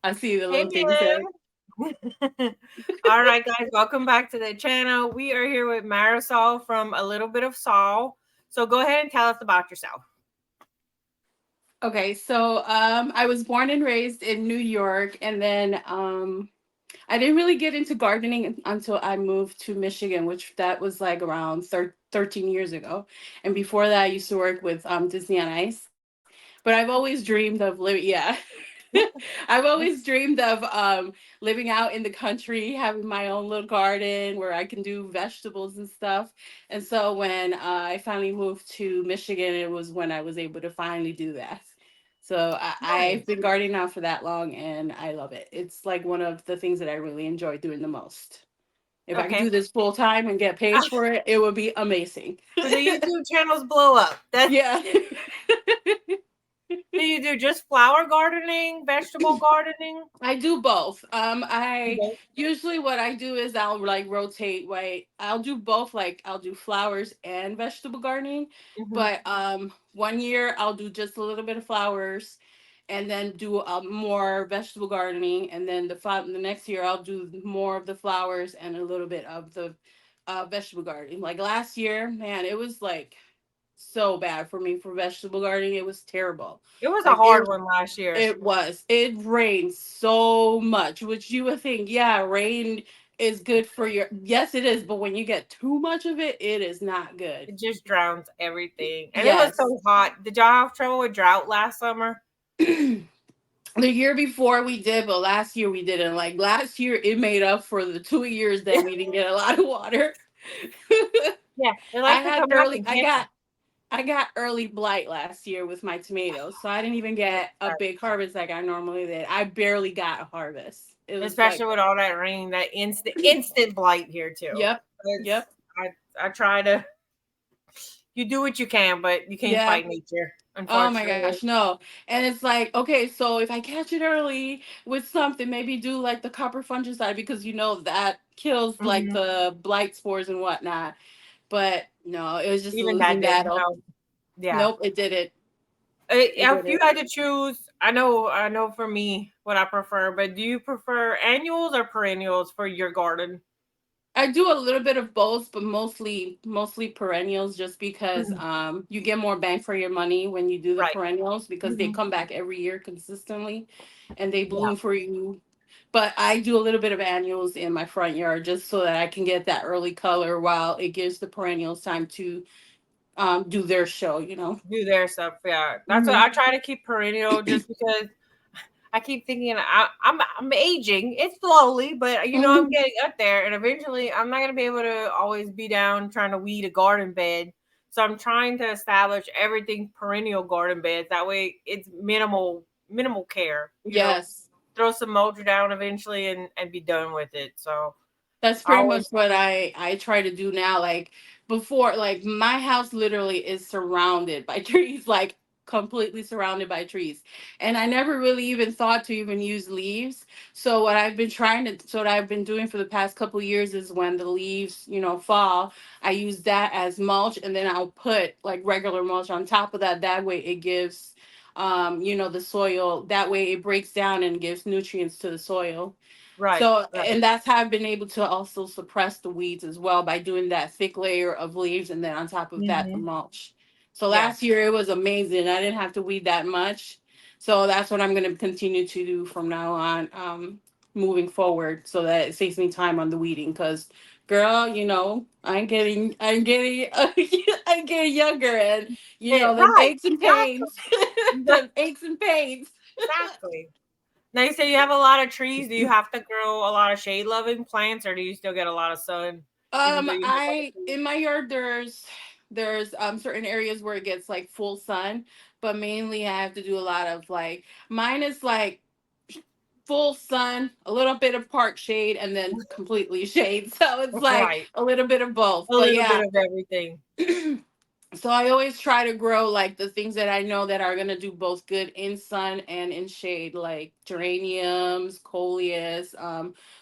I see the Hey, little thing said. babe. All right, guys, welcome back to the channel. We are here with Marisol from A Little Bit of Sol. So go ahead and tell us about yourself. Okay, so I was born and raised in New York, and then I didn't really get into gardening until I moved to Michigan, which that was like around 13 years ago. And before that, I used to work with Disney on Ice. But I've always dreamed of living. Yeah, I've always dreamed of living out in the country, having my own little garden where I can do vegetables and stuff. And so when I finally moved to Michigan, it was when I was able to finally do that. So I've Nice. been gardening now for that long, and I love it. It's like one of the things that I really enjoy doing the most. If I could do Okay. this full time and get paid for it, it would be amazing. So the YouTube channels blow up. That's Yeah. do you do just flower gardening, vegetable gardening? I do both. I Okay. usually what I do is I'll like rotate. Wait, I'll do both. Like I'll do flowers and vegetable gardening, Hmm. but one year I'll do just a little bit of flowers, and then do more vegetable gardening, and then the next year I'll do more of the flowers and a little bit of the vegetable gardening. Like last year, man, it was like so bad for me for vegetable gardening. It was terrible. It was a Like hard one last year. it was. It rained so much, which you would think, yeah, rain is good for your. Yes, it is, but when you get too much of it, it is not good. It just drowns everything. And it was Yes. so hot. Did y'all have trouble with drought last summer? The year before we did, but last year we didn't. Like last year, it made up for the 2 years that we didn't get a lot of water. Yeah, they I like to had come back early. and catch them. I got early blight last year with my tomatoes, so I didn't even get a big harvest like I normally did. I barely got a harvest. It was like, Especially with all that rain, that instant blight here too. yep, It's yep. I try to you do what you can, but you can't Yeah. fight nature, Oh my unfortunately. gosh, no. And it's like, okay, so if I catch it early with something, maybe do like the copper fungicide because you know that kills like Hmm. the blight spores and whatnot. But no, it was just a Even that losing didn't battle. help. Yeah. Nope, it didn't. It If you didn't. had to choose, I know for me what I prefer, but do you prefer annuals or perennials for your garden? I do a little bit of both, but mostly perennials just because Mhm. you get more bang for your money when you do the Right. perennials because they Hmm. come back every year consistently and they Yeah. bloom for you. But I do a little bit of annuals in my front yard just so that I can get that early color while it gives the perennials time to do their show. Do their stuff. Yeah. That's what Hmm. I try to keep perennial just because I keep thinking I'm aging. It's slowly, but I'm Hmm. getting up there, and eventually I'm not gonna be able to always be down trying to weed a garden bed. So I'm trying to establish everything perennial garden beds. That way, it's minimal care. Yes. Throw some mulch down eventually, and be done with it. So That's I pretty always much what I try to do now. Like before, like my house literally is surrounded by trees, like completely surrounded by trees. And I never really even thought to even use leaves. So what I've been doing for the past couple years is when the leaves, fall, I use that as mulch and then I'll put like regular mulch on top of that. That way it gives the soil, that way it breaks down and gives nutrients to the soil. right, So, right, and that's how I've been able to also suppress the weeds as well by doing that thick layer of leaves and then on top of that, the hmm, mulch. So yeah, last year it was amazing. I didn't have to weed that much. So that's what I'm going to continue to do from now on, moving forward so that it saves me time on the weeding. Because, girl, I'm getting, I'm getting younger and, them right, aches and exactly, pains, them aches and pains. exactly. Now you say you have a lot of trees. Do you have to grow a lot of shade loving plants, or do you still get a lot of sun, even though you have all the I trees? in my yard there's certain areas where it gets like full sun, but mainly I have to do a lot of like mine is like full sun, a little bit of part shade, and then completely shade. So it's like Right, a little bit of both. a But little bit yeah. of everything. So I always try to grow like the things that I know that are gonna do both good in sun and in shade, like geraniums, coleus,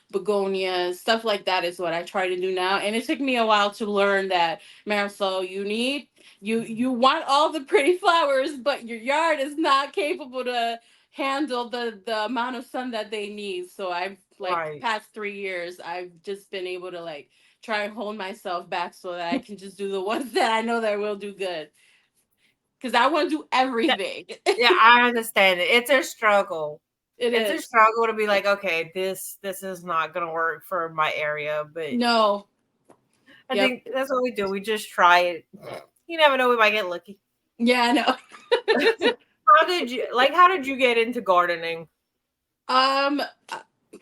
begonias, stuff like that is what I try to do now. And it took me a while to learn that, Marisol, you want all the pretty flowers, but your yard is not capable to handle the amount of sun that they need. So I've like Right. past 3 years, I've just been able to like try and hold myself back so that I can just do the ones that I know that will do good. Because I want to do That- everything. yeah, I understand it. It's a struggle. It It's a is. struggle to be like, okay, this is not gonna work for my area, but No. I Yep. think that's what we do. We just try it. You never know, we might get lucky. Yeah, I know. How did you get into gardening? Um, uh,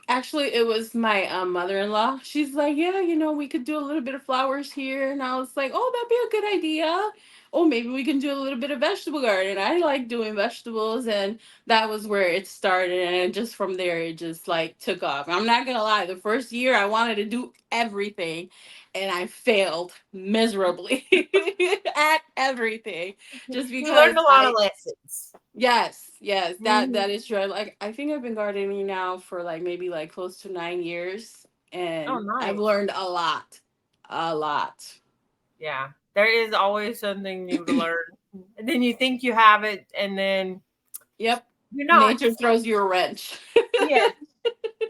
Actually, it was my mother-in-law. She's like, yeah, we could do a little bit of flowers here, and I was like, oh, that'd be a good idea. Oh, maybe we can do a little bit of vegetable garden. I like doing vegetables, and that was where it started. And just from there, it just like took off. I'm not gonna lie, the first year I wanted to do everything, and I failed miserably at everything, just You learned because a lot of I lessons. Yes, yes, that Mhm. is true. Like I think I've been gardening now for like maybe like close to 9 years, Oh, and I've nice. learned a lot, a lot. Yeah, there is always something new to learn. And then you think you have it, and then Yep, you're not. nature throws you a wrench. Yes,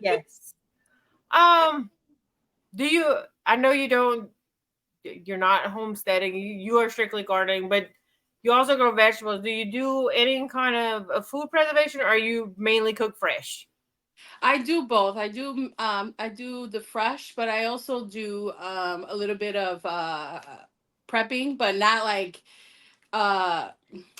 yes. Um, do you? I know you don't. You're not homesteading. You are strictly gardening, but you also grow vegetables. Do you do any kind of food preservation, or you mainly cook fresh? I do both. I do the fresh, but I also do a little bit of prepping, but not like uh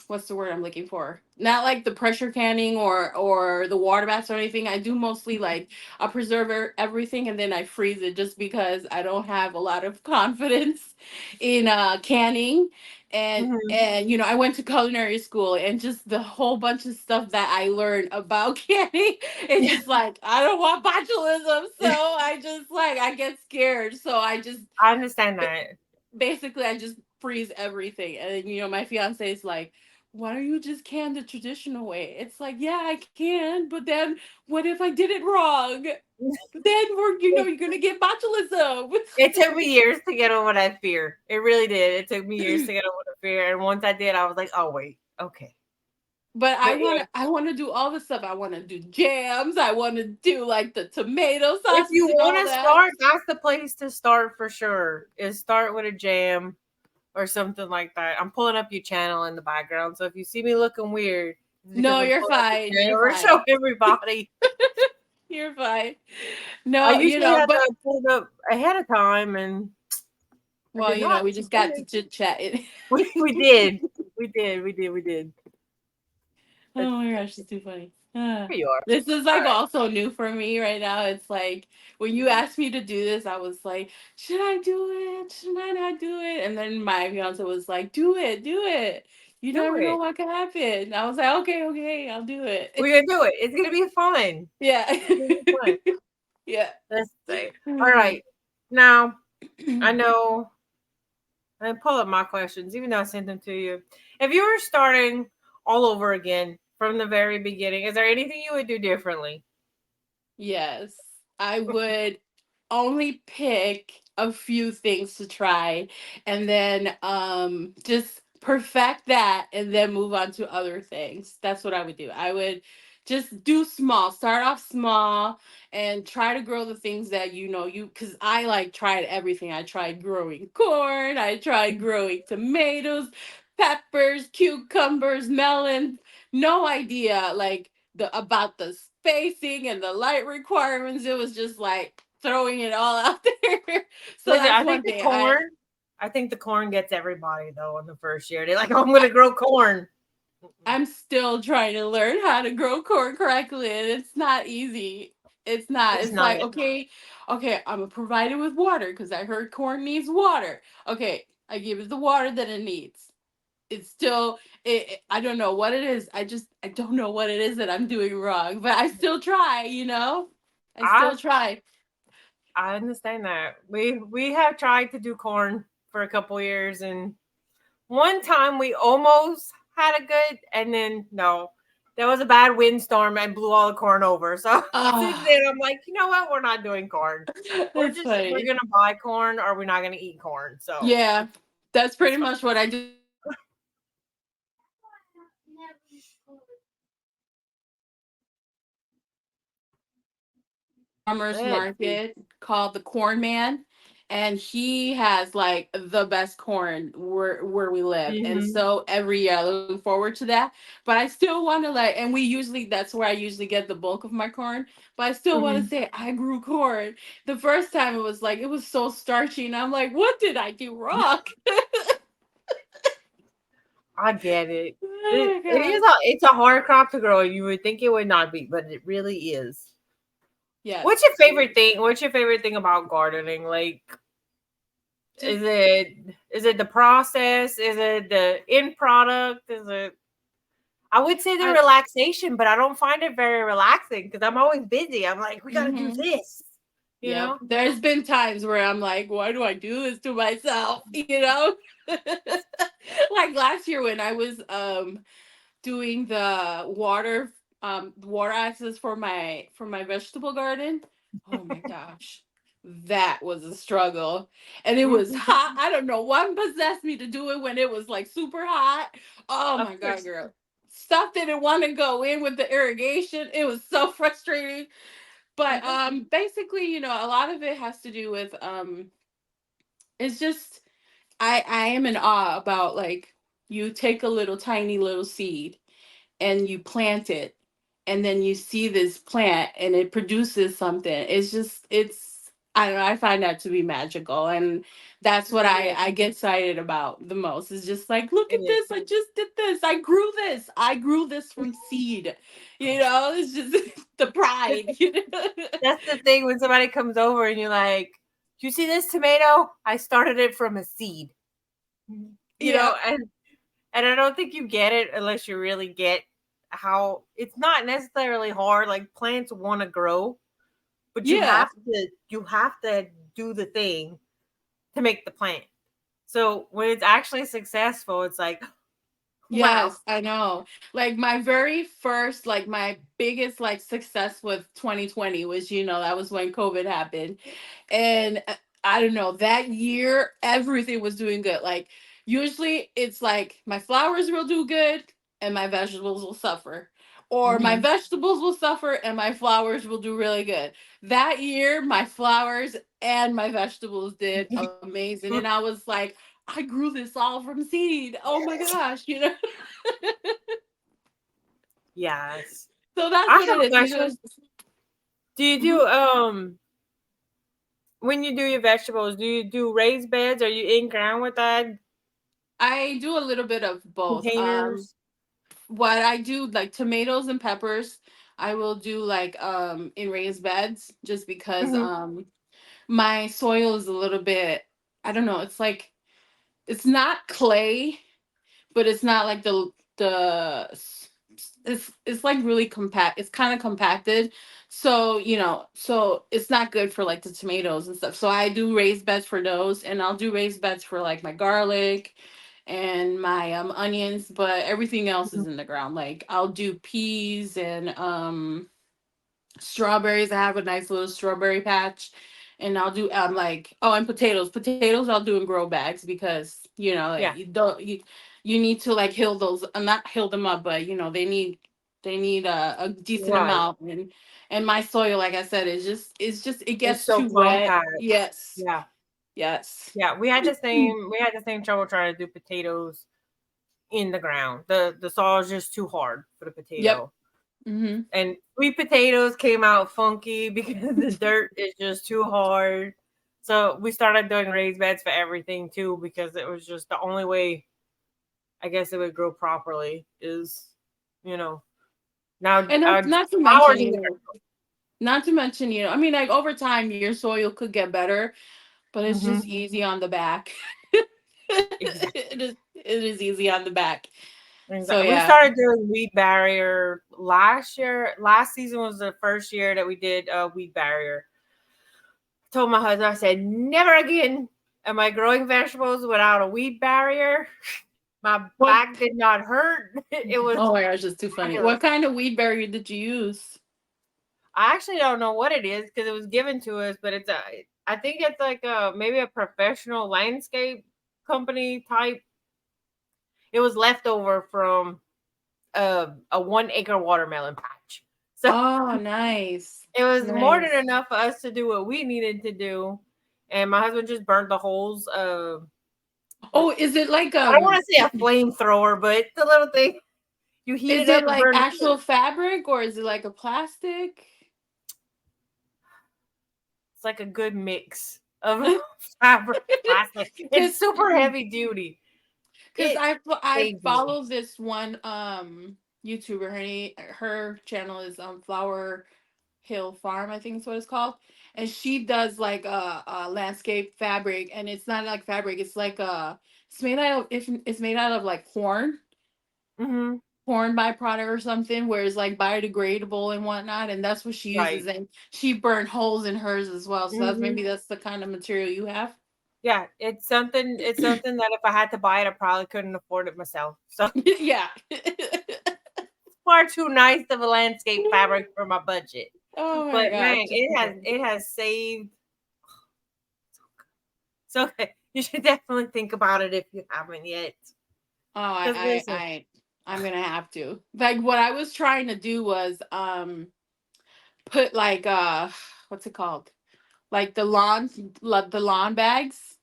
what's the word I'm looking for? Not like the pressure canning or the water baths or anything. I do mostly like I preserve everything and then I freeze it just because I don't have a lot of confidence in canning. Hmm. And I went to culinary school and just the whole bunch of stuff that I learned about canning, it's Yeah, just like I don't want botulism, so I just like I get scared. So I just I understand that. basically I just freeze everything. And then, my fiance is like, why don't you just can the traditional way? It's like, yeah, I can, but then what if I did it wrong? Then you're gonna get botulism. It took me years to get over that fear. It really did. It took me years to get over the fear, and once I did, I was like, "Oh wait, okay." But I But want yeah, to I want to do all the stuff. I want to do jams. I want to do like the tomato if sauces you and want all to that. start, that's the place to start for sure. Is start with a jam or something like that. I'm pulling up your channel in the background, so if you see me looking weird, it's because No, I'm you're pulling up fine. your You're channel to show fine. everybody. You're fine. I No, usually have but to pull it up ahead of time, and I well, did not we just got to today. chit chat. We did, we did. Oh my gosh, it's too funny. Here you are. This is All like right, also new for me right now. It's like when you asked me to do this, I was like, should I do it? Should I not do it? And then my fiance was like, do it, do it. You do never know it. what could happen. I was like, okay, okay, I'll do it. We're gonna do it. It's gonna be fun. Yeah. It's gonna be fun. Yeah. Let's see. All right. Now I know I pull up my questions, even though I sent them to you. If you were starting all over again from the very beginning, is there anything you would do differently? Yes, I would only pick a few things to try and then just perfect that and then move on to other things. That's what I would do. I would just do small, start off small and try to grow the things that cuz I like tried everything. I tried growing corn, I tried growing tomatoes, peppers, cucumbers, melon. No idea like the spacing and the light requirements. It was just like throwing it all out there. So Listen, that's I one think the thing. corn. I think the corn gets everybody though in the first year. They're like, "Oh, I'm gonna grow corn." Mm-mm. I'm still trying to learn how to grow corn correctly, and it's not easy. It's not. It's It's not. like okay, I'm gonna provide it with water because I heard corn needs water. Okay, I give it the water that it needs. It's still I don't know what it is. I don't know what it is that I'm doing wrong, but I still try. I I still try. I understand that. We have tried to do corn for a couple years, and one time we almost had a good, and then no, there was a bad windstorm and blew all the corn over. So since Ah, then, I'm like, you know what? We're not doing corn. that's We're funny. gonna buy corn, or we're not gonna eat corn. So Yeah, that's it's pretty much what I do. farmers Let's see. market called the Corn Man, and he has like the best corn where we live. And Hmm. so every year I look forward to that. But I still want to like, and we usually that's where I usually get the bulk of my corn. But I still want to Hmm. say I grew corn. The first time it was like it was so starchy, and I'm like, what did I do wrong? I get it. Oh my It is gosh. it's a hard crop to grow. You would think it would not be, but it really is. What's Yes. your favorite thing? What's your favorite thing about gardening? Like, Just is it the process? Is it the end product? Is it? I would say the I. relaxation, but I don't find it very relaxing because I'm always busy. I'm like, we got to do Mhm. this, you Yep. know? There's been times where I'm like, why do I do this to myself? You know? Like last year when I was doing the water access for my vegetable garden. Oh my gosh. That was a struggle. And it was hot. I don't know what possessed me to do it when it was like super hot. Oh Of my god, course. girl. Stuff didn't want to go in with the irrigation. It was so frustrating. But basically, a lot of it has to do with it's just I am in awe about like you take a little tiny little seed and you plant it and then you see this plant and it produces something. It's I don't know, I find that to be magical, and that's what It is. I get excited about the most. It's just like, look It at is. this, I just did this, I grew this from seed. It's just the pride. That's the thing when somebody comes over and you're like, "You see this tomato? I started it from a seed." You know, Yep. and I don't think you get it unless you really get how it's not necessarily hard. Like plants want to grow, but Yeah. you have to do the thing to make the plant. So when it's actually successful, it's like, wow. Yes, I know. Like my very first, like my biggest like success with 2020 was, that was when COVID happened. And I don't know, that year everything was doing good. Like usually it's like my flowers will do good and my vegetables will suffer. Or my Hmm. vegetables will suffer and my flowers will do really good. That year my flowers and my vegetables did amazing. And I was like, I grew this all from seed. Oh my gosh. Yes. So that's I what have it a is. question. Do you Mhm. do when you do your vegetables, do you do raised beds? Are you in ground with that? I do a little bit of both. Containers? What I do, like tomatoes and peppers, I will do like in raised beds just because Hmm. my soil is a little bit, I don't know, it's like it's not clay, but it's not like it's like really compact. It's kind of compacted. So, so it's not good for like the tomatoes and stuff. So I do raised beds for those, and I'll do raised beds for like my garlic and my onions, but everything else is in the ground. Like I'll do peas and strawberries. I have a nice little strawberry patch. And I'll do like, oh, and potatoes. Potatoes I'll do in grow bags because like, Yeah. you need to like heal those, not heal them up, but they need a decent Right. amount. And my soil, like I said, is just it It's gets so too wet. compact. Yes. Yeah. Yes. Yeah. We had the same trouble trying to do potatoes in the ground. The soil is just too hard for the Yep. potato. Mm-hmm. And sweet potatoes came out funky because the dirt is just too hard. So we started doing raised beds for everything too because it was just the only way I guess it would grow properly is, you know, now And not to flowers mention, in the I mean, like over time your soil could get better, but it's ground. just easy on the back. Exactly. it is easy on the back. So We yeah. started doing weed barrier last year. Last season was the first year that we did weed barrier. I told my husband, I said, never again am I growing vegetables without a weed barrier. My What? back did not hurt. It was Oh my gosh, it's too funny. What fabulous. kind of weed barrier did you use? I actually don't know what it is because it was given to us, but I think it's like maybe a professional landscape company type. It was leftover from a 1 acre watermelon patch. So Oh, nice. it was more than Nice. enough for us to do what we needed to do. And my husband just burnt the holes. Oh, is it like I don't want to say a flamethrower, but the little thing you heat is it it up and like burn it. actual fabric or is it like a plastic? It's like a good mix of fabric plastic. Cuz It's super heavy duty. cuz It I saved me. follow this one YouTuber. Her channel is Flower Hill Farm, I think is what it's called. And she does like a landscape fabric, and it's not like fabric, it's like it's made out of if it's made out of like Hmm. corn byproduct or something, where it's like biodegradable and whatnot, and that's what she uses. Right. And she burned holes in hers as well. So that's Hmm. maybe that's the kind of material you have. Yeah, it's something. It's something that if I had to buy it, I probably couldn't afford it myself. So Yeah. far too nice of a landscape fabric for my budget. Oh my But gosh. man, it has saved. So you should definitely think about it if you haven't yet. Oh, Because listen, I'm gonna have to. Like what I was trying to do was put like what's it called? Like the lawn bags,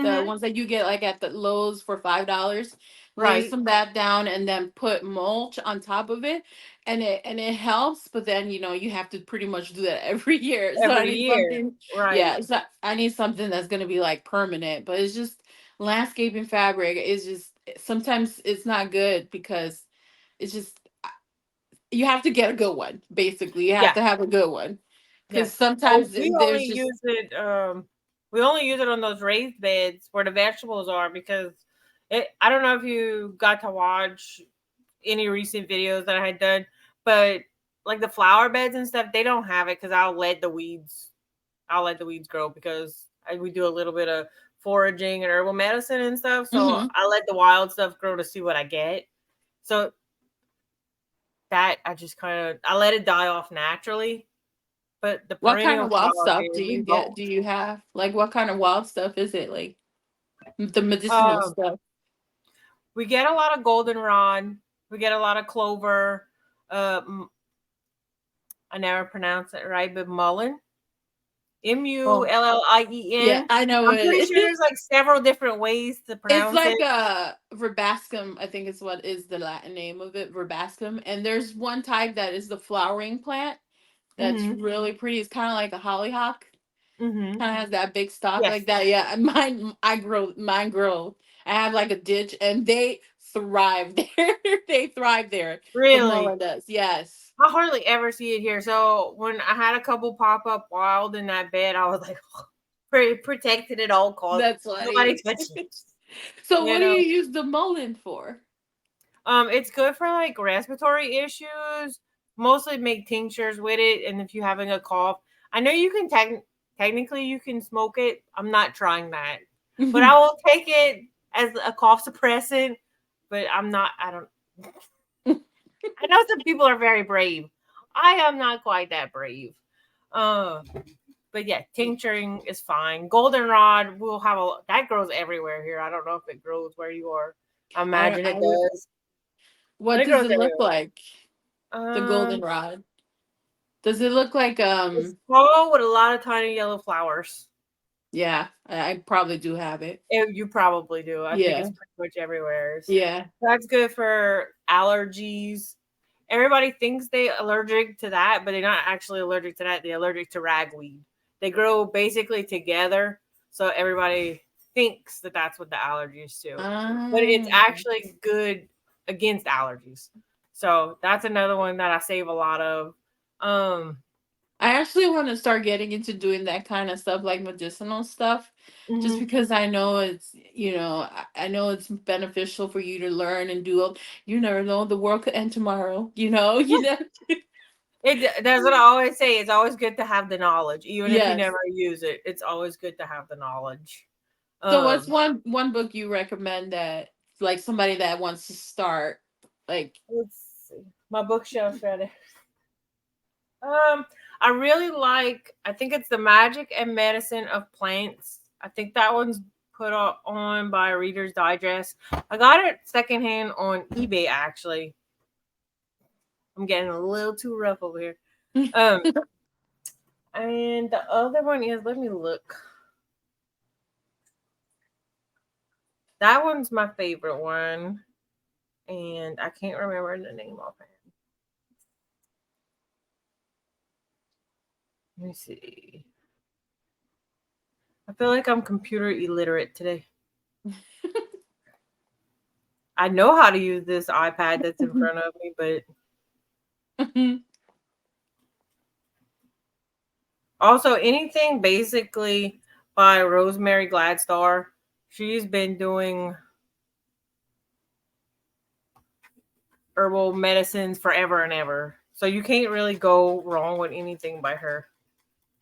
the hmm, ones that you get like at the Lowe's for $5. Lay right, some that down and then put mulch on top of it, and it helps. But then you have to pretty much do that every year. So I every need year, something, right? yeah. So I need something that's gonna be like permanent. But it's just landscaping fabric is just sometimes it's not good because it's just you have to get a good one. Basically, you have Yeah, to have a good one because yes. So sometimes we only there's just use it. We only use it on those raised beds where the vegetables are because it. I don't know if you got to watch any recent videos that I had done, but like the flower beds and stuff, they don't have it because I'll let the weeds. I'll let the weeds grow because we do a little bit of foraging and herbal medicine and stuff. So mhm. I let the wild stuff grow to see what I get. So that I just kind of I let it die off naturally. But the What kind perennial of wild flowers, stuff do we you get? mulch. Do you have like what kind of wild stuff is it like the medicinal Um, stuff? we get a lot of goldenrod. We get a lot of clover. Uh, I never pronounce it right, but mullein. Oh, yeah, Mullien. I know I'm pretty it. sure there's like several different ways to It's pronounce it. like a verbascum, I think is what is the Latin name of it, verbascum. And there's one type that is the flowering plant that's Hmm. really pretty. It's kind of like a hollyhock. Hmm. Kind of has that big stalk Yes, like that. Yeah, and mine grow. I have like a ditch, and they thrive there. They thrive there. The really. mullen does. Yes, I hardly ever see it here. So when I had a couple pop up wild in that bed, I was like, protected at all costs. that's Nobody funny. touch it. So, You what do you know, use the mullen for? it's good for like respiratory issues. Mostly make tinctures with it, and if you're having a cough, I know you can technically you can smoke it. I'm not trying that, but I will take it as a cough suppressant. But I'm not. I don't. I know some people are very brave. I am not quite that brave. Uh, but yeah, tincturing is fine. Goldenrod will have a that grows everywhere here. I don't know if it grows where you are. I I don't. imagine it I would. does, but What it does grows it look everywhere. like? The Um, goldenrod. Does it look like it's tall with a lot of tiny yellow flowers. Yeah, I probably do have it. You probably do. I think it's Yeah, pretty much everywhere. yeah. That's good for allergies. Everybody thinks they allergic to that, but they're not actually allergic to that. They're allergic to ragweed. They grow basically together, so everybody thinks that that's what the allergy is to. But it's Um, actually good against allergies. So that's another one that I save a lot of. Um, I actually want to start getting into doing that kind of stuff, like medicinal stuff, just mhm. because I know I know it's beneficial for you to learn and do. You never know, the world could end tomorrow. You know. That's what I always say. It's always good to have the knowledge, even if you Yes. never use it. It's always good to have the knowledge. So, what's Um, one book you recommend that like somebody that wants to start, like? let's see. My bookshelf's ready. Um, I really like. I think it's the Magic and Medicine of Plants. I think that one's put on by Reader's Digest. I got it secondhand on eBay actually. I'm getting a little too rough over here. Um, and the other one is, let me look. That one's my favorite one, and I can't remember the name of it. Let me see. I feel like I'm computer illiterate today. I know how to use this iPad that's in front of me, but also anything basically by Rosemary Gladstar. She's been doing herbal medicines forever and ever. So you can't really go wrong with anything by her.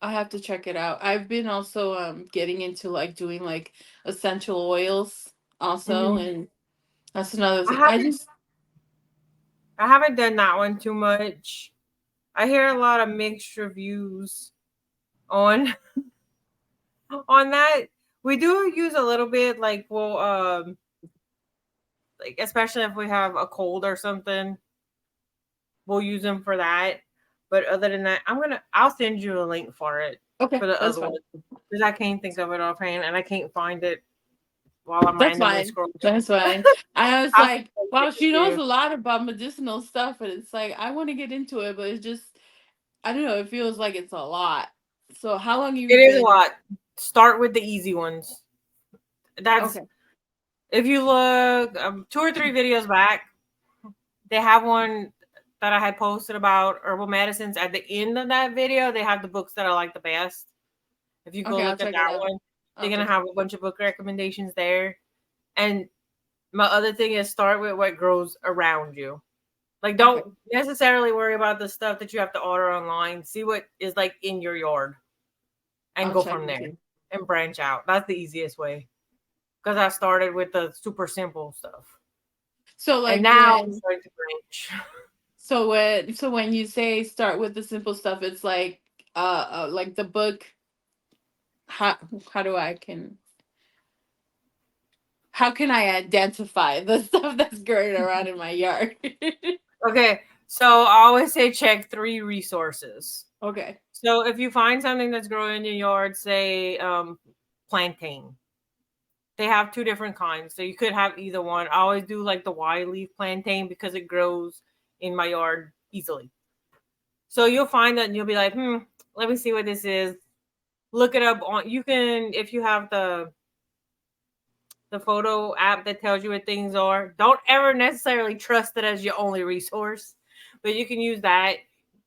I have to check it out. I've been also getting into like doing like essential oils also, Hmm. and that's another I thing. I haven't just I haven't done that one too much. I hear a lot of mixed reviews on on that. We do use a little bit, like we'll like especially if we have a cold or something, we'll use them for that. But other than that, I'll send you a link for it okay, for the that's other one fine. because I can't think of it offhand and I can't find it while I'm That's randomly fine. scrolling. That's fine. I was I'll send like, it wow, she to knows you. a lot about medicinal stuff, and it's like I want to get into it, but it's just I don't know. It feels like it's a lot. So how long It you is a been? lot. Start with the easy ones. That's Okay, if you look 2 or 3 videos back, they have one that I had posted about herbal medicines. At the end of that video, they have the books that I like the best. If you go okay, I'll look at check it that out. one, they're gonna Okay, have a bunch of book recommendations there. And my other thing is start with what grows around you. Like okay, don't necessarily worry about the stuff that you have to order online. See what is like in your yard and I'll go check from it there too. and branch out. That's the easiest way. Because I started with the super simple stuff. So And like now I'm when starting to branch. so when you say start with the simple stuff, it's like the book. How how do I can how can I identify the stuff that's growing around in my yard? Okay, so I always say check 3 resources. Okay, So if you find something that's growing in your yard, say plantain, they have 2 different kinds. So you could have either one. I always do like the wide leaf plantain because it grows in my yard easily. So you'll find that and you'll be like, let me see what this is. Look it up on you can if you have the photo app that tells you what things are. Don't ever necessarily trust it as your only resource, but you can use that.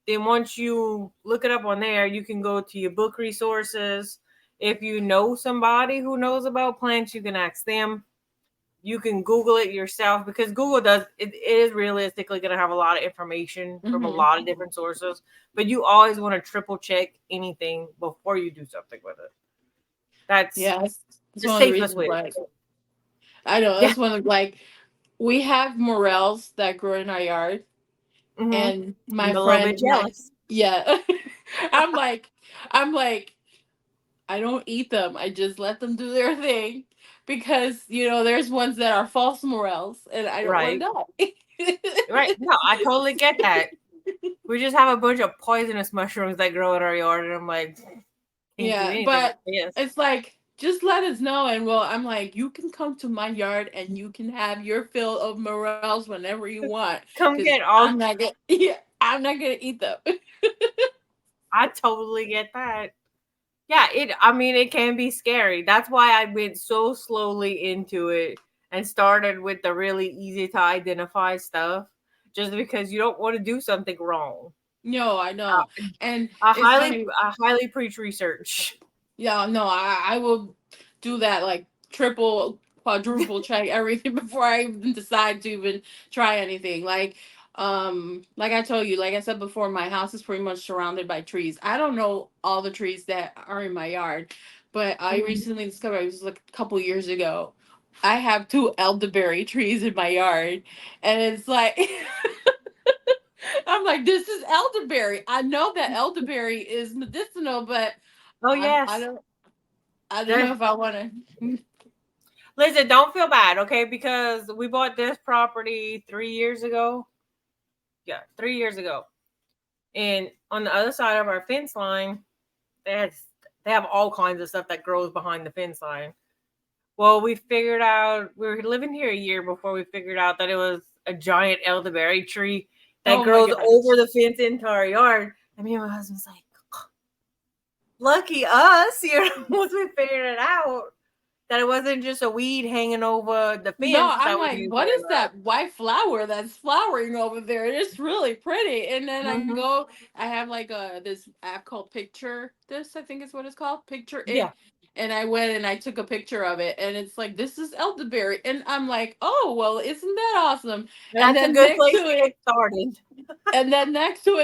Then once you look it up on there, you can go to your book resources. If you know somebody who knows about plants, you can ask them. You can Google it yourself because Google does it is realistically going to have a lot of information from a mm-hmm. lot of different sources, but you always want to triple check anything before you do something with it. That's Yeah, that's the one of the safest reasons way to why do it. I know Yeah. that's one of like we have morels that grow in our yard, Hmm. and I'm my a little bit friend next, jealous. yeah, I'm like, I'm like, I don't eat them. I just let them do their thing because there's ones that are false morels, and I don't want Right. to die. Right. No, I totally get that. We just have a bunch of poisonous mushrooms that grow in our yard, and I'm like, can't do Yeah, anything with but this. it's like just let us know, and well, I'm like, you can come to my yard and you can have your fill of morels whenever you want, Come because get all. I'm not gonna, yeah, I'm not gonna eat them. I totally get that. Yeah, I mean it can be scary. That's why I went so slowly into it and started with the really easy to identify stuff just because you don't want to do something wrong. No, I know, and I it's highly funny. I highly preach research. Yeah, no, I will do that like triple, quadruple check everything before I even decide to even try anything. Like I told you, like I said before, my house is pretty much surrounded by trees. I don't know all the trees that are in my yard, but I Mhm. recently discovered, it was like a couple years ago, I have 2 elderberry trees in my yard, and it's like I'm like, this is elderberry. I know that elderberry is medicinal, but Oh I yes. don't I don't know There if I want to. Listen, don't feel bad, okay? Because we bought this property 3 years ago Yeah, 3 years ago. And on the other side of our fence line, they had they have all kinds of stuff that grows behind the fence line. Well, we figured out we were living here a year before we figured out that it was a giant elderberry tree that Oh my grows over gosh. the fence into our yard. And me and my husband's like, lucky us, once we figured it out that it wasn't just a weed hanging over the No, fence I'm that was like, used what very is much. that white flower that's flowering over there? It's really pretty. And then Mm-hmm. I have like this app called Picture This, I think is what it's called, Picture Yeah. It. And I went and I took a picture of it, and it's like, this is elderberry, and I'm like, oh well, isn't that awesome? And That's a then good next to place to it, get started.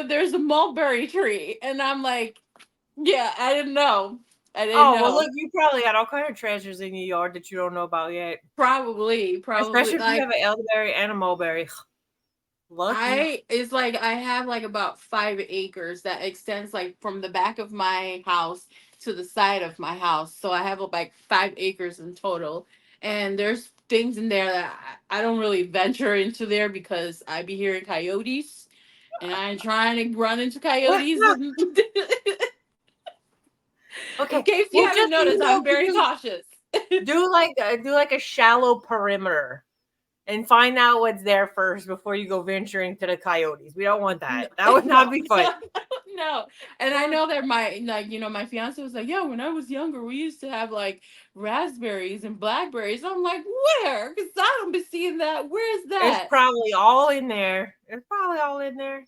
there's a mulberry tree, and I'm like, yeah, I didn't know, I didn't Oh, well, know. look, you probably got all kind of treasures in your yard that you don't know about yet. Probably Especially if you like have an elderberry and a mulberry. Lucky. it's like I have like about 5 acres that extends like from the back of my house to the side of my house. So I have like 5 acres in total. And there's things in there that I don't really venture into there because I be hearing coyotes, and I ain't trying to run into coyotes. In Okay. case you Well, haven't just so you noticed, know, I'm very cautious. do like a shallow perimeter and find out what's there first before you go venturing to the coyotes. We don't want No, that. That would not no, be fun. no. And I know that my like my fiance was like, yeah, when I was younger, we used to have like raspberries and blackberries. I'm like, where? Because I don't be seeing that. Where's It's that? probably all in there. It's probably all in there.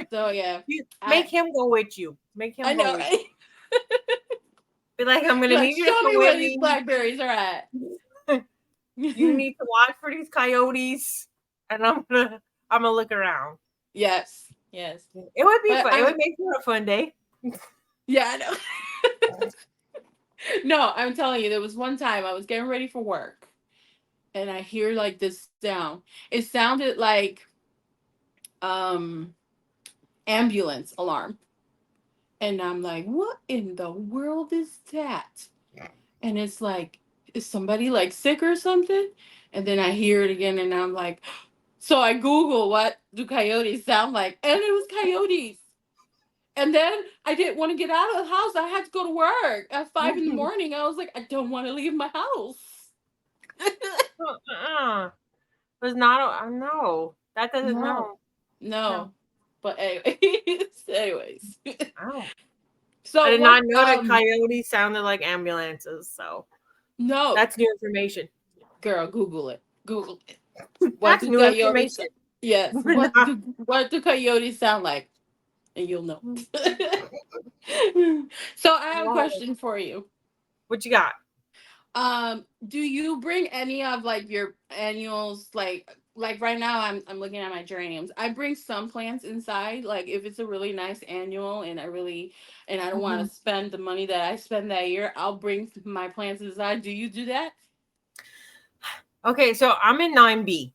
So yeah, Make I him go with you. Make I him go know, with right? you. Be like, I'm gonna Like, need you to show come me with where these me. blackberries are at. You need to watch for these coyotes, and I'm gonna look around. Yes, yes. It would be But fun. It would make for a fun day. yeah, I know. No, I'm telling you, there was one time I was getting ready for work, and I hear like this sound. It sounded like um ambulance alarm. And I'm like, what in the world is that? And it's like, is somebody like sick or something? And then I hear it again, and I'm like, so I Google what do coyotes sound like, and it was coyotes. And then I didn't want to get out of the house. I had to go to work at 5 in the morning. I was like, I don't want to leave my house. It's not. No, that doesn't. No, No, no. no. But anyways. Oh, I So did what? not know that coyotes sounded like ambulances. So No, that's new information. girl, Google it. Google it. What That's do new coyotes? information. Yes. What do coyotes sound like? And you'll know. So I have a Wow. question for you. What you got? Do you bring any of like your annuals, like right now I'm looking at my geraniums. I bring some plants inside, like if it's a really nice annual and I don't want Mhm. to spend the money that I spend that year, I'll bring my plants inside. Do you do that? Okay, so I'm in 9B.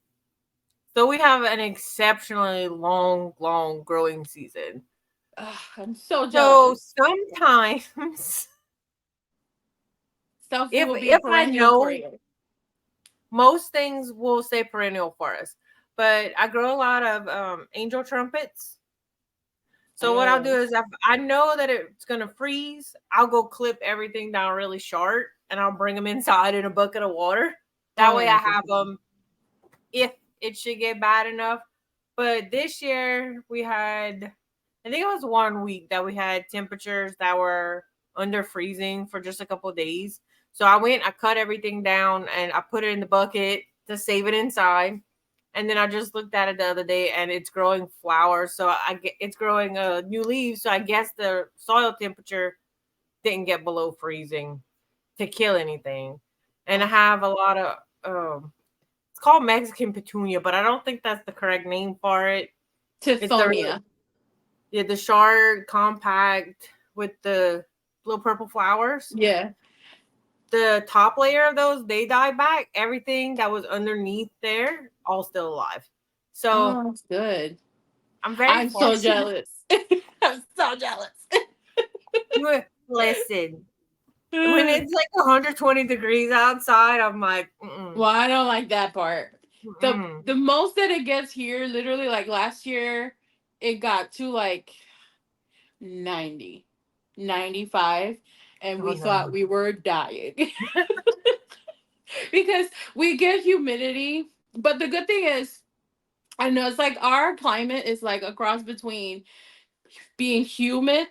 So we have an exceptionally long growing season. Ugh, I'm so So jealous. sometimes Stuff if will be a if I perennial for know you. most things will stay perennial for us, but I grow a lot of angel trumpets. So what I'll do Oh. is if I know that it's gonna freeze, I'll go clip everything down really short, and I'll bring them inside in a bucket of water. That Oh way, my I have goodness. them if it should get bad enough. But this year we had, I think it was 1 week that we had temperatures that were under freezing for just a couple of days. So I went, I cut everything down, and I put it in the bucket to save it inside. And then I just looked at it the other day, and it's growing flowers. So it's growing new leaves. So I guess the soil temperature didn't get below freezing to kill anything. And I Oh, have a lot of it's called Mexican petunia, but I don't think that's the correct name for it. It's Tithonia. the shard compact with the little purple flowers. Yeah. The top layer of those, they died back. Everything that was underneath there, all still alive. So Oh, that's good. I'm very I'm so fortunate. jealous. I'm so jealous. Listen, when it's like 120 degrees outside, I'm like, Well, I don't like that part. Mm-mm. The most that it gets here, literally, like last year, it got to like 90, 95, and Oh we no. thought we were dying because we get humidity. But the good thing is, I know it's like our climate is like a cross between being humid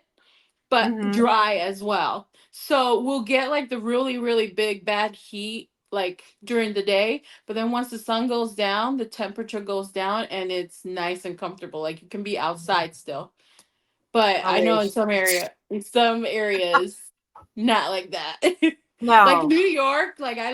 but Mm-hmm. dry as well. So we'll get like the really, really big bad heat like during the day, but then once the sun goes down, the temperature goes down and it's nice and comfortable. Like you can be outside still. But I I know wish. in some areas, not like that. Like No. New York, like I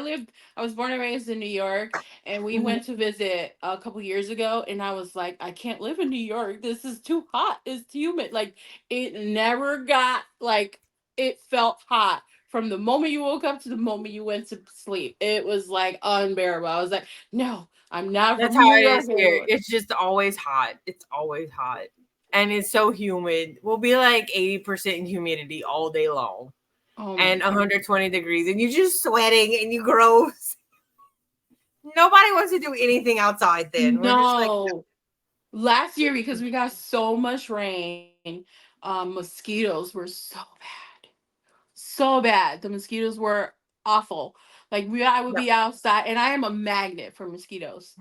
was born and raised in New York, and we Hmm. went to visit a couple years ago, and I was like, I can't live in New York. This is too hot. It's too humid. Like it never got like it felt hot from the moment you woke up to the moment you went to sleep. It was like unbearable. I was like, no, I'm not That's from how New it York is here. anymore. It's just always hot. It's always hot. And it's so humid. We'll be like 80% humidity all day long Oh my and god. 120 degrees. And you're just sweating and you gross. Nobody wants to do anything outside then. We're just like, No. Last year, because we got so much rain, mosquitoes were so bad. So bad. The mosquitoes were awful. Like I would no. be outside, and I am a magnet for mosquitoes.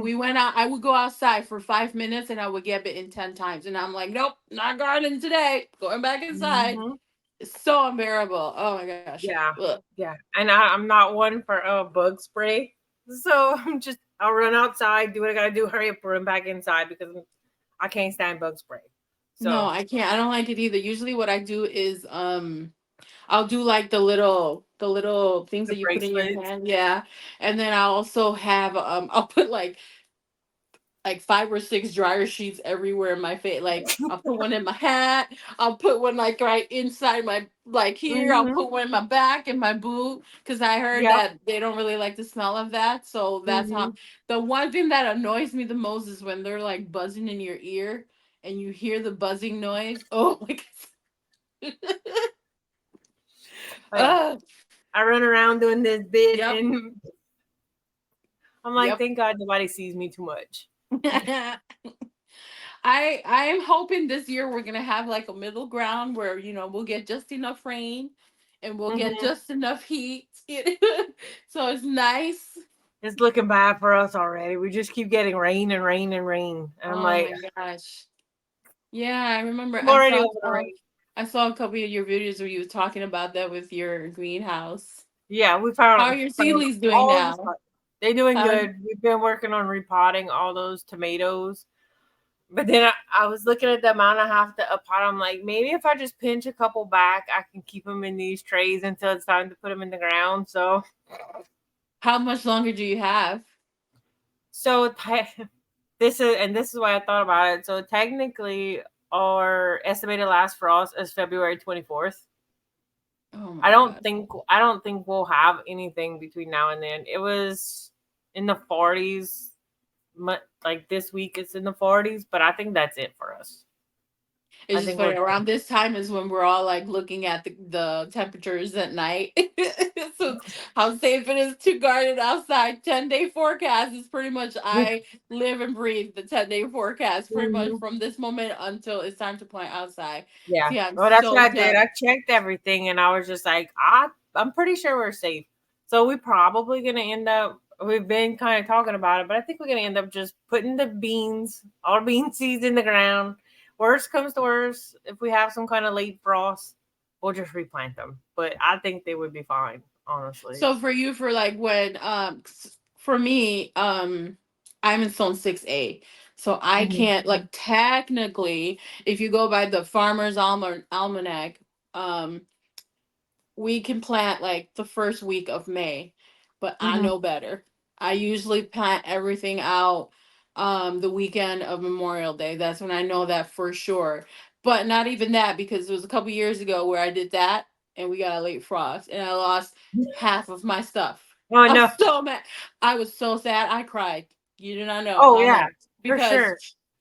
We went out. I would go outside for 5 minutes, and I would get bitten 10 times. And I'm like, nope, not gardening today. Going back inside. Hmm. It's so unbearable. Oh my gosh. Yeah. Ugh. Yeah. And I'm not one for bug spray. So I'll run outside, do what I got to do, hurry up, run back inside because I can't stand bug spray. No, So I can't. I don't like it either. Usually, what I do is I'll do like the little things the that you put in your bracelets. hand, yeah. And then I also have I'll put like 5 or 6 dryer sheets everywhere in my face. Like I'll put one in my hat, I'll put one like right inside my like here, I'll Hmm. put one in my back and my boot because I heard Yep. that they don't really like the smell of that. So that's how Hmm. the one thing that annoys me the most is when they're like buzzing in your ear and you hear the buzzing noise. Oh my god. Oh yeah. I run around doing this bit Yep. and I'm like, Yep. thank God nobody sees me too much. I am hoping this year we're gonna have like a middle ground where we'll get just enough rain and we'll get Hmm. just enough heat. So it's nice. It's looking bad for us already. We just keep getting rain and rain and rain. And I'm Oh like, my gosh. Yeah, I remember I'm already over the rain. I saw a couple of your videos where you were talking about that with your greenhouse. Yeah, How are your found seedlings doing all the now? stuff. They're doing How good. We've been working on repotting all those tomatoes. But then I was looking at the amount I have to pot. I'm like, maybe if I just pinch a couple back, I can keep them in these trays until it's time to put them in the ground. how much longer do you have? So this is why I thought about it. So technically, our estimated last frost is February 24th. Oh my god. I don't think we'll have anything between now and then. It was in the 40s, like this week it's in the 40s, but I think that's it for us. It's I just think funny. we're done. Around this time is when we're all like looking at the temperatures at night. So how safe it is to garden outside. 10-day forecast is pretty much I live and breathe the 10-day forecast pretty much Mhm. from this moment until it's time to plant outside. Yeah. So yeah, I'm Well, that's what so I did. jealous. I checked everything and I was just like, I'm pretty sure we're safe. So we probably gonna end up we've been kind of talking about it, but I think we're gonna end up just putting the beans, all bean seeds in the ground. Worst comes to worst, if we have some kind of late frost, we'll just replant them. But I think they would be fine, honestly. So for you, for like when for me, I'm in zone 6A. So I Hmm. can't like technically, if you go by the farmer's almanac, um we can plant like the first week of May, but I Hmm. know better. I usually plant everything out the weekend of Memorial Day. That's when I know that for sure. But not even that, because it was a couple years ago where I did that and we got a late frost and I lost half of my stuff. Oh I'm no. so mad. I was so sad. I cried. You do not know Oh how yeah, much, for because sure.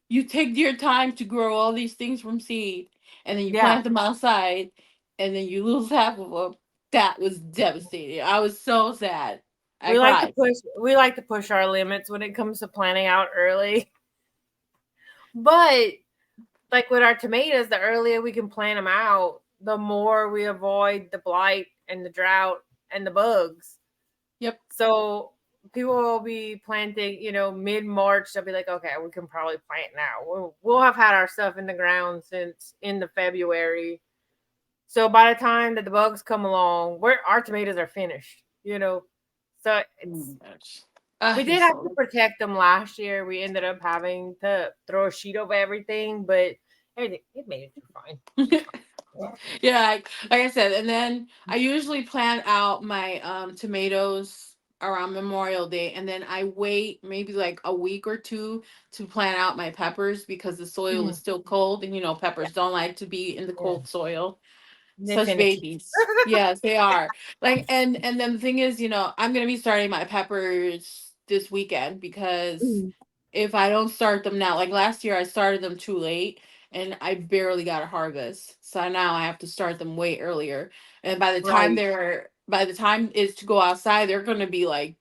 you take your time to grow all these things from seed and then you Yeah. plant them outside and then you lose half of them. That was devastating. I was so sad. I cried. We like to push our limits when it comes to planning out early. But like with our tomatoes, the earlier we can plan them out, the more we avoid the blight and the drought and the bugs. Yep. So people will be planting, mid March. They'll be like, okay, we can probably plant now. We'll have had our stuff in the ground since in the February. So by the time that the bugs come along, our tomatoes are finished. So Oh my it's gosh. we You're did have to so protect them last year. We ended up having to throw a sheet over everything, but everything it made it through fine. yeah, like I said, and then I usually plan out my tomatoes around Memorial Day, and then I wait maybe like a week or two to plant out my peppers because the soil is Mhm. still cold, and Yeah, peppers don't like to be in the yeah. cold soil. They're Such finicky. babies. Yes, they are. Like, and then the thing is, I'm gonna be starting my peppers this weekend because Mhm. if I don't start them now, like last year I started them too late and I barely got a harvest. So now I have to start them way earlier. And Right, by the time it's to go outside, they're gonna be like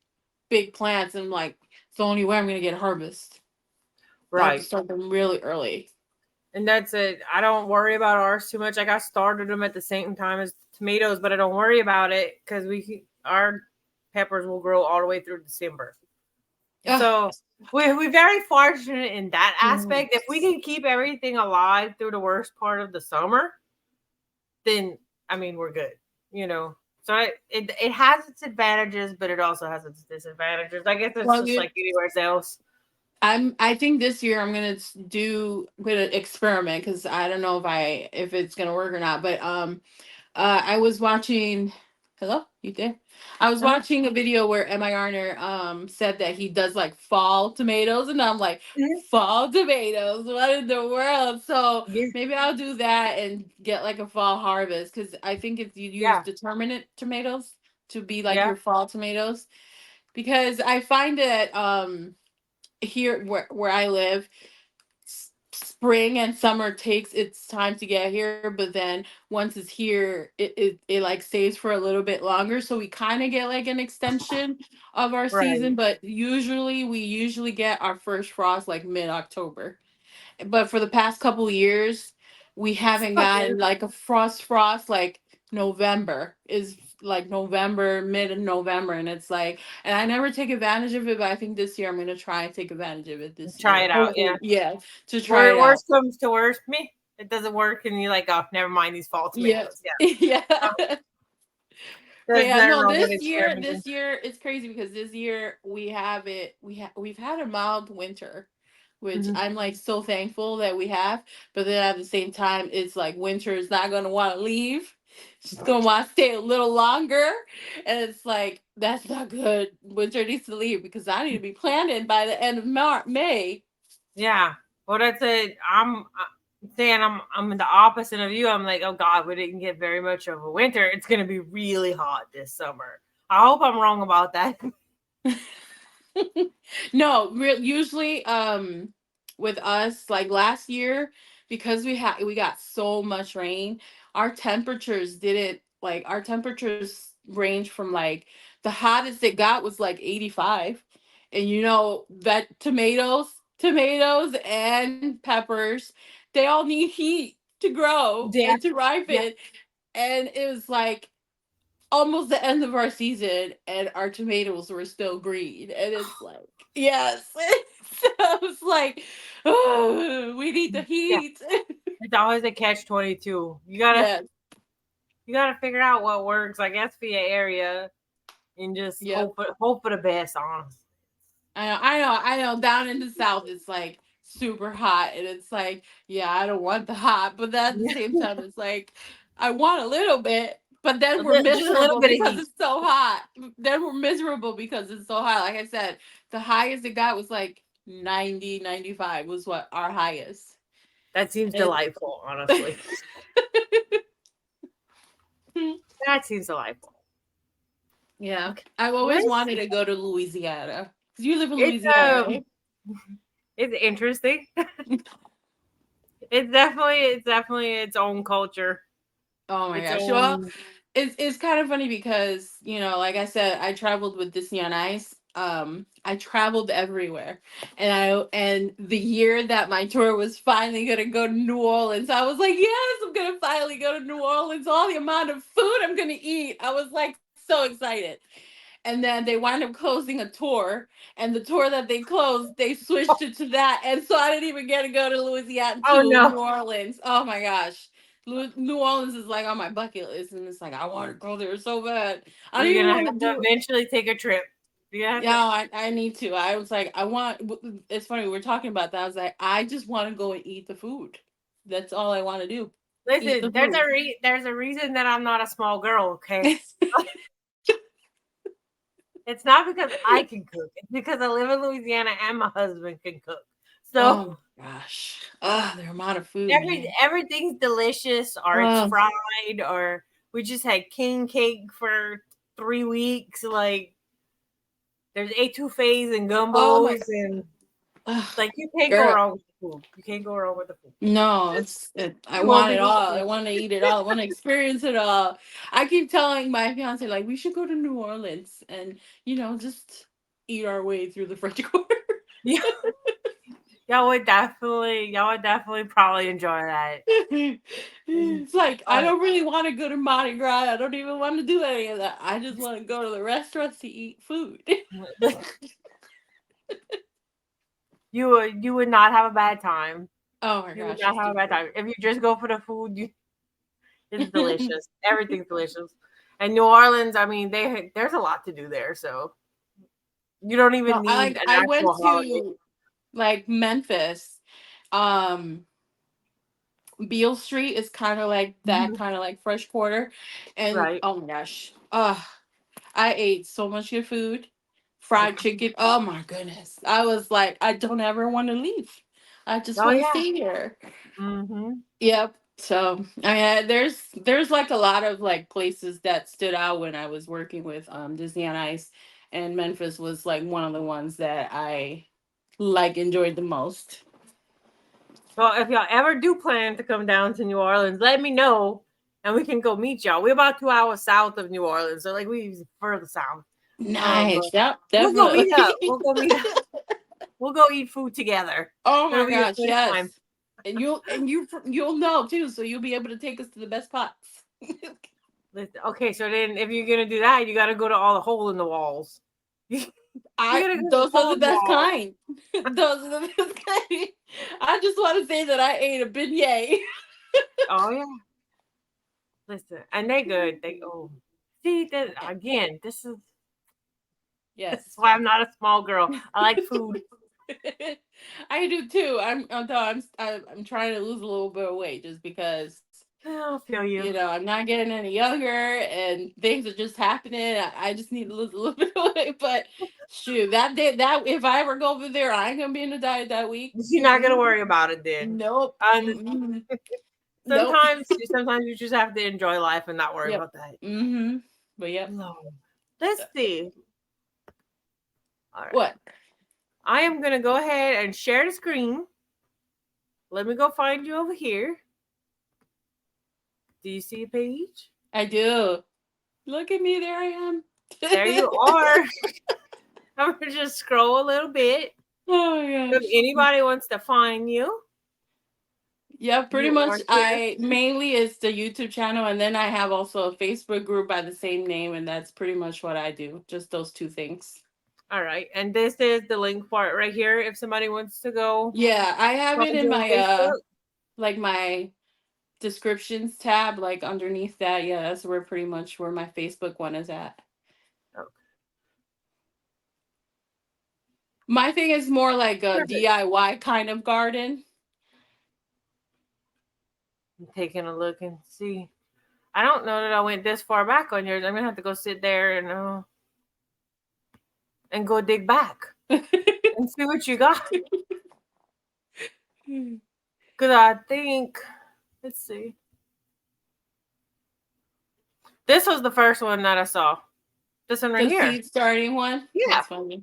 big plants, and like it's the only way I'm gonna get a harvest. So I have to right. start them really early. And that's it. I don't worry about ours too much. Like I started them at the same time as tomatoes, but I don't worry about it because our peppers will grow all the way through December. Ugh. So we're very fortunate in that Mhm. aspect. If we can keep everything alive through the worst part of the summer, then I mean we're good. You know. So it has its advantages, but it also has its disadvantages. I guess it's Well, just like anywhere else. I think this year I'm gonna experiment because I don't know if it's gonna work or not. But I was watching. Hello, you there? I was Uh-huh. watching a video where Emma Garner said that he does like fall tomatoes, and I'm like, Mhm. fall tomatoes? What in the world? So Yeah. maybe I'll do that and get like a fall harvest because I think if you use Yeah. determinate tomatoes to be like Yeah. your fall tomatoes, because I find that here where I live, spring and summer takes its time to get here, but then once it's here, it like stays for a little bit longer. So we kind of get like an extension of our season, Right. but we usually get our first frost like mid-October. But for the past couple years, we haven't gotten like a frost like November is like November, mid of November, and it's like, and I never take advantage of it, but I think this year I'm gonna try and take advantage of it this Try year. it out. Yeah. Hopefully, yeah, to try it out. Worst comes to worst, me it doesn't work, and you're like, oh, never mind these fall Yeah, tomatoes. Yeah, yeah. But there's yeah, nothing no, wrong with experimenting. this year it's crazy because this year we've had a mild winter, which Hmm. I'm like so thankful that we have. But then at the same time, it's like winter is not gonna want to leave. She's gonna want to stay a little longer, and it's like that's not good. Winter needs to leave because I need to be planted by the end of May. Yeah, well, that's it. Saying I'm the opposite of you. I'm like, oh God, we didn't get very much of a winter. It's gonna be really hot this summer. I hope I'm wrong about that. No, usually with us like last year, because we got so much rain, our temperatures range from like the hottest it got was like 85. And that tomatoes and peppers, they all need heat to grow Yeah, and to yeah, ripen. And it was like almost the end of our season and our tomatoes were still green, and it's like, yes. So it's like, oh, we need the yeah. heat. It's always a catch-22. Yes. You gotta figure out what works. I guess for your area, and just Yep. hope for the best. Honestly. I know down in the south it's like super hot, and it's like, yeah, I don't want the hot, but then at the same time it's like I want a little bit, but then we're Just a little miserable bit of because heat. it's so hot. Then we're miserable because it's so hot. Like I said, the highest it got was like 90, 95 was what our highest. That seems And delightful, honestly. That seems delightful. yeah, Okay. I've always Let's wanted to go to Louisiana because you live in it's Louisiana, right? it's interesting. It's definitely its own culture. Oh my Its gosh. Well, own. it's kind of funny because, like I said, I traveled with Disney on Ice. I traveled everywhere, and the year that my tour was finally gonna go to New Orleans, I was like, yes, I'm gonna finally go to New Orleans. All the amount of food I'm gonna eat, I was like so excited. And then they wind up closing a tour, and the tour that they closed, they switched it to that, and so I didn't even get to go to Louisiana, Oh to no. New Orleans. Oh my gosh. New Orleans is like on my bucket list, and it's like I want to go there so bad. I don't You're even gonna want to have to do it. eventually take a trip. You have Yeah, to I need to. I was like, I want. It's funny, we're talking about that. I was like, I just want to go and eat the food. That's all I want to do. Eat the listen. food. There's a reason that I'm not a small girl. Okay, it's not because I can cook. It's because I live in Louisiana and my husband can cook. So Oh my gosh. The amount of food, man. everything's delicious, or it's Oh, fried, or we just had king cake for 3 weeks. Like there's etouffees and oh my. gumbos, and like you can't go Girl. wrong with the food. You can't go wrong with the food. No, Just I you won't want be it all. I disappointed. want to eat it all. I want to experience it all. I keep telling my fiance, like, we should go to New Orleans and, just eat our way through the French Quarter. Yeah, y'all would definitely probably enjoy that. It's like, I Uh, don't really want to go to Mardi Gras. I don't even want to do any of that. I just want to go to the restaurants to eat food. you would not have a bad time. Oh my You would gosh, not it's have a too bad time if you just go for the food. It's good. delicious. Everything's delicious. And New Orleans, I mean, there's a lot to do there, so you don't even No, need an I actual went holiday. to like Memphis. Um Beale Street is kind of like that, Mhm. kind of like fresh quarter. And Right. oh my gosh. I ate so much good food. Fried chicken. Oh my goodness. I was like, I don't ever want to leave. I just Oh want to yeah. stay here. Hmm. Yep. So I mean, there's like a lot of like places that stood out when I was working with Disney on Ice, and Memphis was like one of the ones that I like enjoyed the most. Well, if y'all ever do plan to come down to New Orleans, let me know, and we can go meet y'all. We're about 2 hours south of New Orleans, so like we further south. But Nice. Yep, we'll go meet up. definitely. We'll go meet up. We'll go eat food together. Oh It'll my be a gosh, good time. yes. And you'll know too, so you'll be able to take us to the best spots. Okay, so then if you're gonna do that, you got to go to all the hole in the walls. you I gotta go to the Those are hole the in the best wall. kind. Those are the best kind. I just want to say that I ate a beignet. Oh yeah, listen, and they good. They see that again. This is Yes. why I'm not a small girl. I like food. I do too. Although I'm trying to lose a little bit of weight just because I feel you. I'm not getting any younger and things are just happening. I just need to lose a little bit of weight. But shoot, that day, that if I ever go over there, I ain't gonna be in a diet that week. You're not gonna worry about it then. Nope. And Mm-mm. Nope. sometimes you just have to enjoy life and not worry Yep. about that. Mm-hmm. But yep. No. Let's see. All right. What? I am gonna go ahead and share the screen. Let me go find you over here. Do you see a page? I do. Look at me. There I am. There you are. I'm gonna just scroll a little bit. Oh my If gosh. anybody wants to find you, Yeah, pretty you much. are here. I mainly it's the YouTube channel, and then I have also a Facebook group by the same name, and that's pretty much what I do. Just those two things. All right. And this is the link for it right here. If somebody wants to go Yeah, I have find it in you on my Facebook. like my descriptions tab, like underneath that. Yeah, that's where pretty much where my Facebook one is at. Oh, My thing is more like a perfect. DIY kind of garden. I'm taking a look and see. I don't know that I went this far back on yours. I'm gonna have to go sit there and go dig back and see what you got. Cause I think, let's see. This was the first one that I saw. This one right The here. seed starting one. Yeah. That's funny.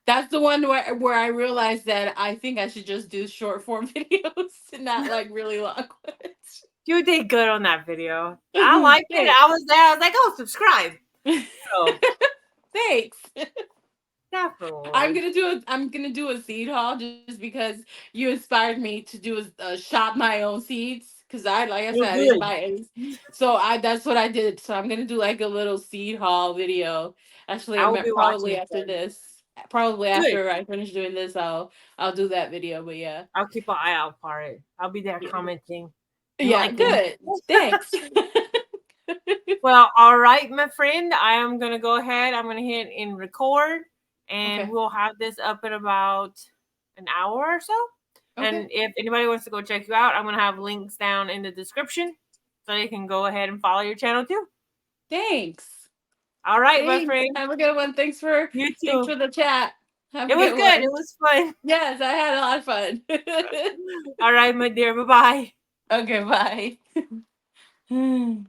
That's the one where I realized that I think I should just do short form videos and not like really long ones. You did good on that video. I liked it. Thanks. I was there. I was like, oh, subscribe. So Thanks. definitely. I'm gonna do a seed haul just because you inspired me to do shop my own seeds because I like I You're said I didn't good. buy any, so I that's what I did. So I'm gonna do like a little seed haul video. Actually, I will be watching probably it after then. this, probably Good. after I finish doing this, I'll do that video. But yeah, I'll keep an eye out for it. I'll be there commenting and yeah, liking. good. Thanks. Well, all right, my friend. I am gonna go ahead. I'm gonna hit and record, and Okay. we'll have this up in about an hour or so. Okay. And if anybody wants to go check you out, I'm gonna have links down in the description so you can go ahead and follow your channel too. Thanks. All right, my Thanks. friend. Have a good one. You Thanks too. for the chat. Have It a was good good. It one. was fun. Yes, I had a lot of fun. All right, my dear. Bye bye. Okay, bye.